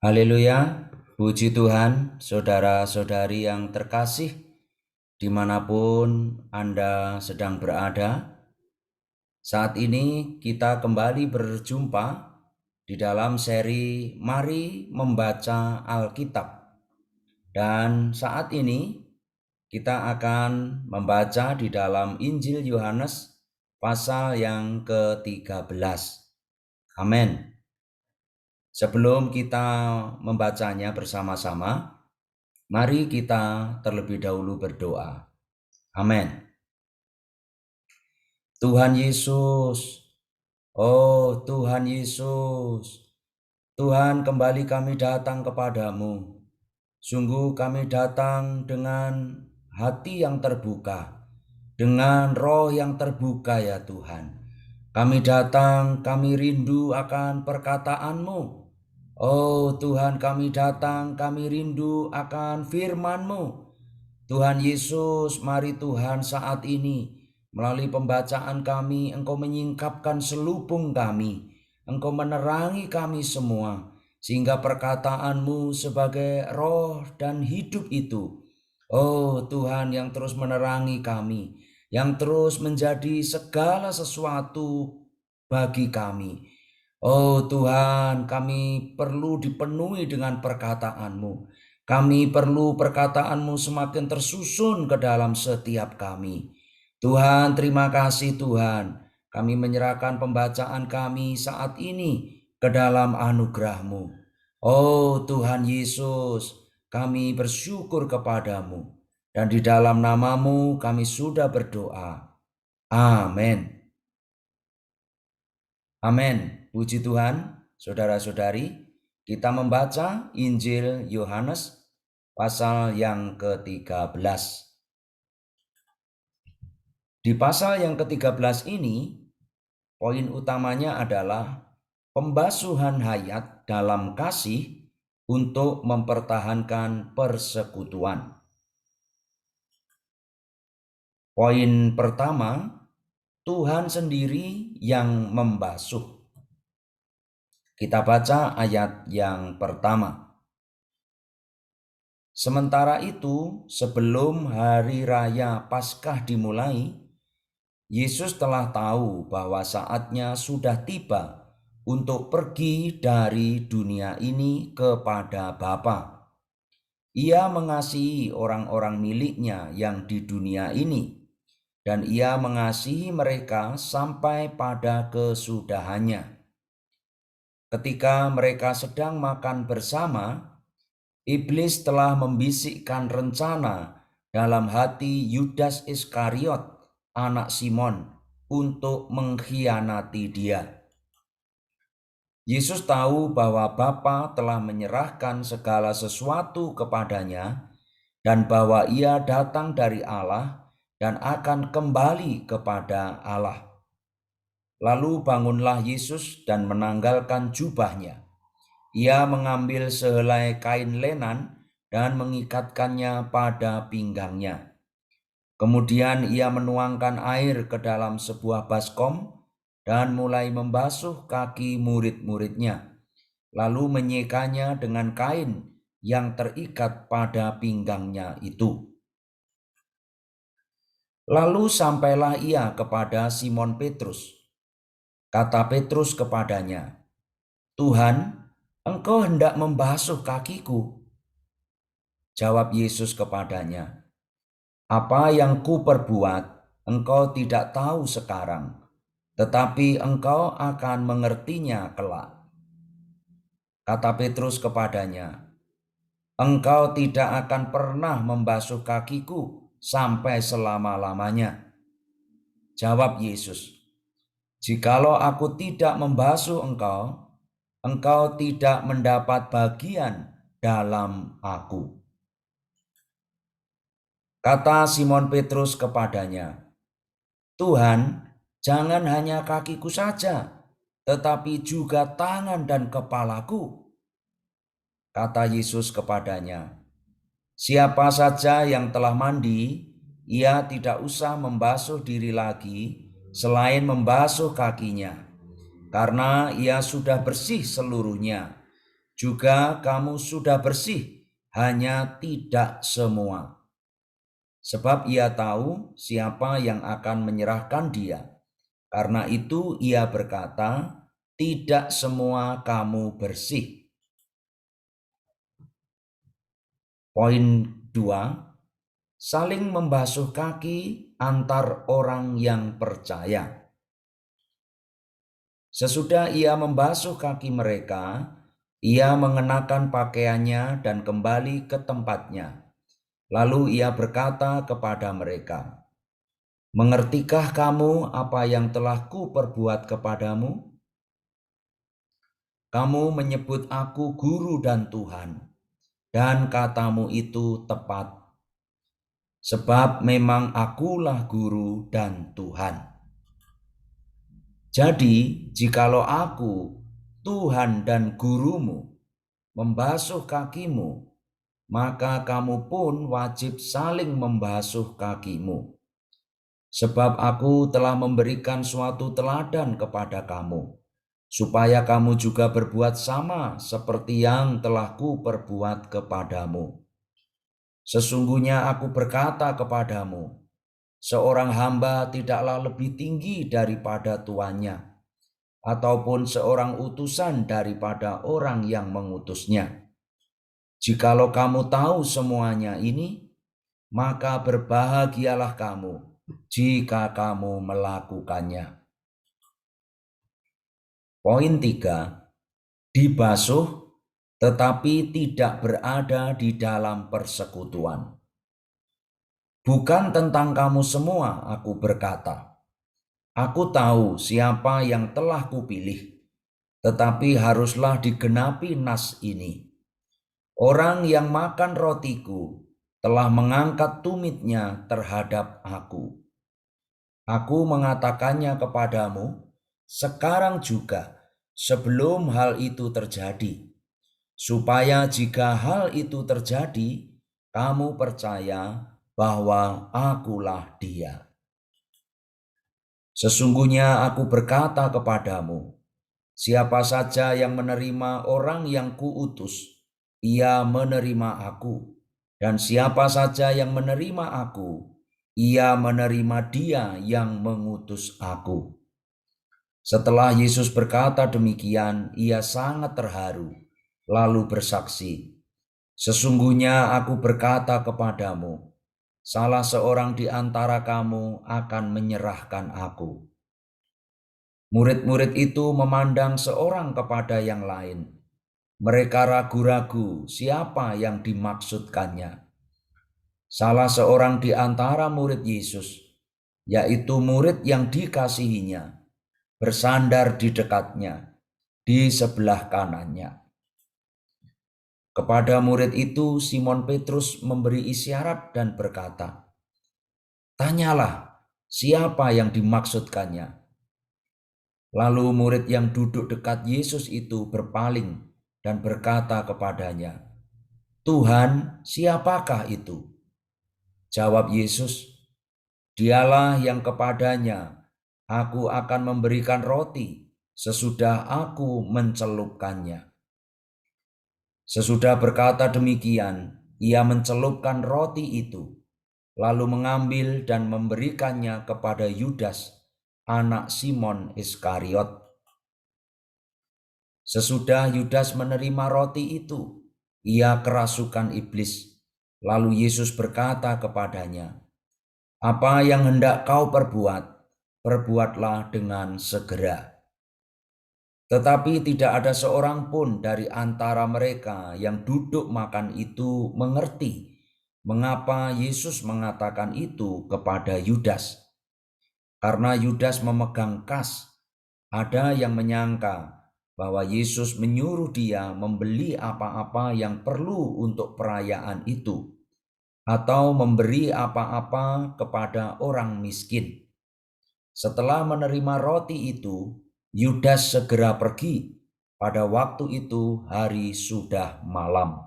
Haleluya, puji Tuhan, saudara-saudari yang terkasih, dimanapun Anda sedang berada. Saat ini kita kembali berjumpa di dalam seri Mari Membaca Alkitab. Dan saat ini kita akan membaca di dalam Injil Yohanes pasal yang ke-13. Amin. Sebelum kita membacanya bersama-sama, mari kita terlebih dahulu berdoa. Amin. Tuhan Yesus, oh Tuhan Yesus, Tuhan, kembali kami datang kepadamu. Sungguh kami datang dengan hati yang terbuka, dengan roh yang terbuka ya Tuhan. Kami datang, kami rindu akan perkataanmu. Oh Tuhan, kami datang, kami rindu akan firman-Mu. Tuhan Yesus, mari Tuhan saat ini melalui pembacaan kami, Engkau menyingkapkan selubung kami, Engkau menerangi kami semua, sehingga perkataanmu sebagai roh dan hidup itu, oh Tuhan, yang terus menerangi kami, yang terus menjadi segala sesuatu bagi kami. Oh Tuhan, kami perlu dipenuhi dengan perkataanmu. Kami perlu perkataanmu semakin tersusun ke dalam setiap kami. Tuhan, terima kasih Tuhan. Kami menyerahkan pembacaan kami saat ini ke dalam anugerah-Mu. Oh Tuhan Yesus, kami bersyukur kepadamu. Dan di dalam nama-Mu kami sudah berdoa. Amin. Amin. Puji Tuhan, saudara-saudari, kita membaca Injil Yohanes pasal yang ke-13. Di pasal yang ke-13 ini, poin utamanya adalah pembasuhan hayat dalam kasih untuk mempertahankan persekutuan. Poin pertama, Tuhan sendiri yang membasuh. Kita baca ayat yang pertama. Sementara itu, sebelum hari raya Paskah dimulai, Yesus telah tahu bahwa saatnya sudah tiba untuk pergi dari dunia ini kepada Bapa. Ia mengasihi orang-orang miliknya yang di dunia ini, dan ia mengasihi mereka sampai pada kesudahannya. Ketika mereka sedang makan bersama, Iblis telah membisikkan rencana dalam hati Yudas Iskariot, anak Simon, untuk mengkhianati dia. Yesus tahu bahwa Bapa telah menyerahkan segala sesuatu kepadanya dan bahwa ia datang dari Allah dan akan kembali kepada Allah. Lalu bangunlah Yesus dan menanggalkan jubahnya. Ia mengambil sehelai kain lenan dan mengikatkannya pada pinggangnya. Kemudian ia menuangkan air ke dalam sebuah baskom dan mulai membasuh kaki murid-muridnya, lalu menyekanya dengan kain yang terikat pada pinggangnya itu. Lalu sampailah ia kepada Simon Petrus. Kata Petrus kepadanya, "Tuhan, Engkau hendak membasuh kakiku." Jawab Yesus kepadanya, "Apa yang kuperbuat, engkau tidak tahu sekarang, tetapi engkau akan mengertinya kelak." Kata Petrus kepadanya, "Engkau tidak akan pernah membasuh kakiku sampai selama-lamanya." Jawab Yesus, "Jikalau aku tidak membasuh engkau, engkau tidak mendapat bagian dalam aku." Kata Simon Petrus kepadanya, "Tuhan, jangan hanya kakiku saja, tetapi juga tangan dan kepalaku." Kata Yesus kepadanya, "Siapa saja yang telah mandi, ia tidak usah membasuh diri lagi selain membasuh kakinya, karena ia sudah bersih seluruhnya. juga kamu sudah bersih, hanya tidak semua. Sebab ia tahu siapa yang akan menyerahkan dia. Karena itu ia berkata, tidak semua kamu bersih. Poin 2, saling membasuh kaki antar orang yang percaya. Sesudah ia membasuh kaki mereka, ia mengenakan pakaiannya dan kembali ke tempatnya. Lalu ia berkata kepada mereka, mengertikah kamu apa yang telah kuperbuat kepadamu? Kamu menyebut aku guru dan Tuhan, dan katamu itu tepat. Sebab memang akulah guru dan Tuhan. Jadi, jikalau aku, Tuhan dan gurumu, membasuh kakimu, maka kamu pun wajib saling membasuh kakimu. Sebab aku telah memberikan suatu teladan kepada kamu, supaya kamu juga berbuat sama seperti yang telah kuperbuat kepadamu. Sesungguhnya aku berkata kepadamu, seorang hamba tidaklah lebih tinggi daripada tuannya, ataupun seorang utusan daripada orang yang mengutusnya. Jikalau kamu tahu semuanya ini, maka berbahagialah kamu jika kamu melakukannya. Poin 3, dibasuh tetapi tidak berada di dalam persekutuan. Bukan tentang kamu semua aku berkata. Aku tahu siapa yang telah kupilih, tetapi haruslah digenapi nas ini. Orang yang makan rotiku telah mengangkat tumitnya terhadap aku. Aku mengatakannya kepadamu sekarang juga sebelum hal itu terjadi, supaya jika hal itu terjadi, kamu percaya bahwa akulah Dia. Sesungguhnya aku berkata kepadamu, siapa saja yang menerima orang yang kuutus, ia menerima aku. Dan siapa saja yang menerima aku, ia menerima Dia yang mengutus aku. Setelah Yesus berkata demikian, ia sangat terharu, lalu bersaksi, sesungguhnya aku berkata kepadamu, salah seorang di antara kamu akan menyerahkan aku. Murid-murid itu memandang seorang kepada yang lain. Mereka ragu-ragu siapa yang dimaksudkannya. Salah seorang di antara murid Yesus, yaitu murid yang dikasihinya, bersandar di dekatnya, di sebelah kanannya. Kepada murid itu Simon Petrus memberi isyarat dan berkata, tanyalah siapa yang dimaksudkannya. Lalu murid yang duduk dekat Yesus itu berpaling dan berkata kepadanya, Tuhan, siapakah itu? Jawab Yesus, dialah yang kepadanya aku akan memberikan roti sesudah aku mencelupkannya. Sesudah berkata demikian, ia mencelupkan roti itu, lalu mengambil dan memberikannya kepada Yudas, anak Simon Iskariot. Sesudah Yudas menerima roti itu, ia kerasukan iblis. Lalu Yesus berkata kepadanya, apa yang hendak kau perbuat, perbuatlah dengan segera. Tetapi tidak ada seorang pun dari antara mereka yang duduk makan itu mengerti mengapa Yesus mengatakan itu kepada Yudas. Karena Yudas memegang kas, ada yang menyangka bahwa Yesus menyuruh dia membeli apa-apa yang perlu untuk perayaan itu, atau memberi apa-apa kepada orang miskin. Setelah menerima roti itu, Yudas segera pergi. Pada waktu itu hari sudah malam.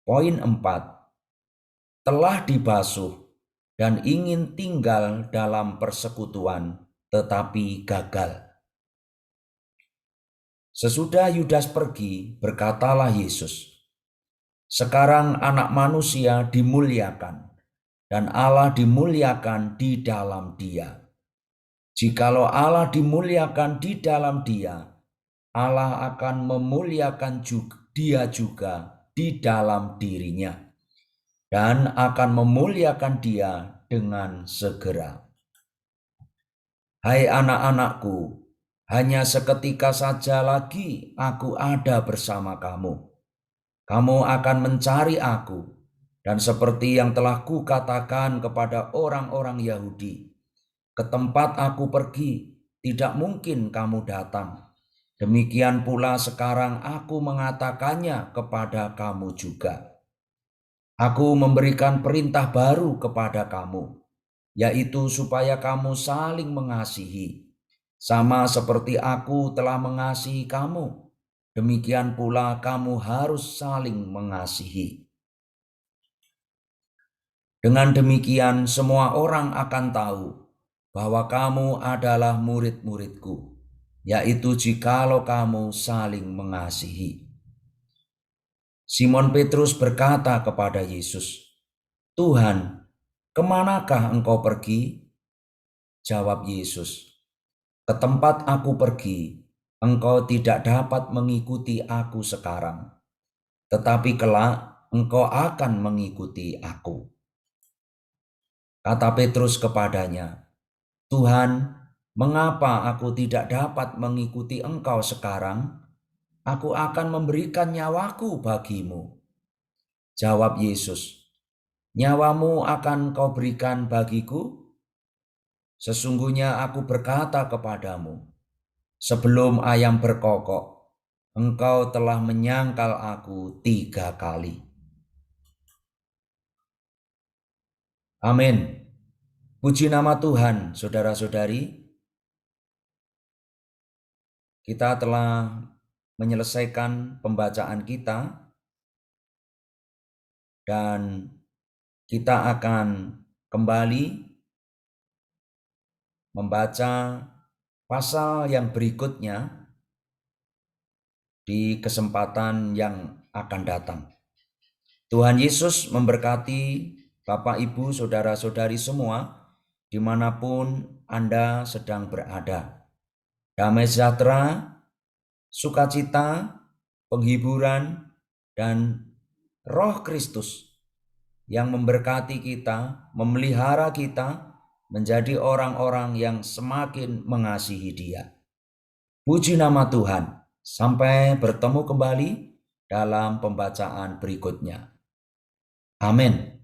Poin 4. Telah dibasuh dan ingin tinggal dalam persekutuan, tetapi gagal. Sesudah Yudas pergi, berkatalah Yesus, "Sekarang Anak Manusia dimuliakan, dan Allah dimuliakan di dalam Dia. Jikalau Allah dimuliakan di dalam Dia, Allah akan memuliakan Dia juga di dalam dirinya, dan akan memuliakan Dia dengan segera. Hai anak-anakku, hanya seketika saja lagi aku ada bersama kamu. Kamu akan mencari aku, dan seperti yang telah kukatakan kepada orang-orang Yahudi, ke tempat aku pergi, tidak mungkin kamu datang. Demikian pula sekarang aku mengatakannya kepada kamu juga. Aku memberikan perintah baru kepada kamu, yaitu supaya kamu saling mengasihi. Sama seperti aku telah mengasihi kamu, demikian pula kamu harus saling mengasihi. Dengan demikian semua orang akan tahu bahwa kamu adalah murid-muridku, yaitu jikalau kamu saling mengasihi." Simon Petrus berkata kepada Yesus, "Tuhan, kemanakah engkau pergi?" Jawab Yesus, "Ke tempat aku pergi, engkau tidak dapat mengikuti aku sekarang, tetapi kelak engkau akan mengikuti aku." Kata Petrus kepadanya, "Tuhan, mengapa aku tidak dapat mengikuti engkau sekarang? Aku akan memberikan nyawaku bagimu." Jawab Yesus, "Nyawamu akan kau berikan bagiku? Sesungguhnya aku berkata kepadamu, sebelum ayam berkokok, engkau telah menyangkal aku 3 kali." Amin. Puji nama Tuhan, saudara-saudari. Kita telah menyelesaikan pembacaan kita dan kita akan kembali membaca pasal yang berikutnya di kesempatan yang akan datang. Tuhan Yesus memberkati Bapak, Ibu, saudara-saudari semua dimanapun Anda sedang berada. Damai sejahtera, sukacita, penghiburan, dan Roh Kristus yang memberkati kita, memelihara kita menjadi orang-orang yang semakin mengasihi Dia. Puji nama Tuhan. Sampai bertemu kembali dalam pembacaan berikutnya. Amin.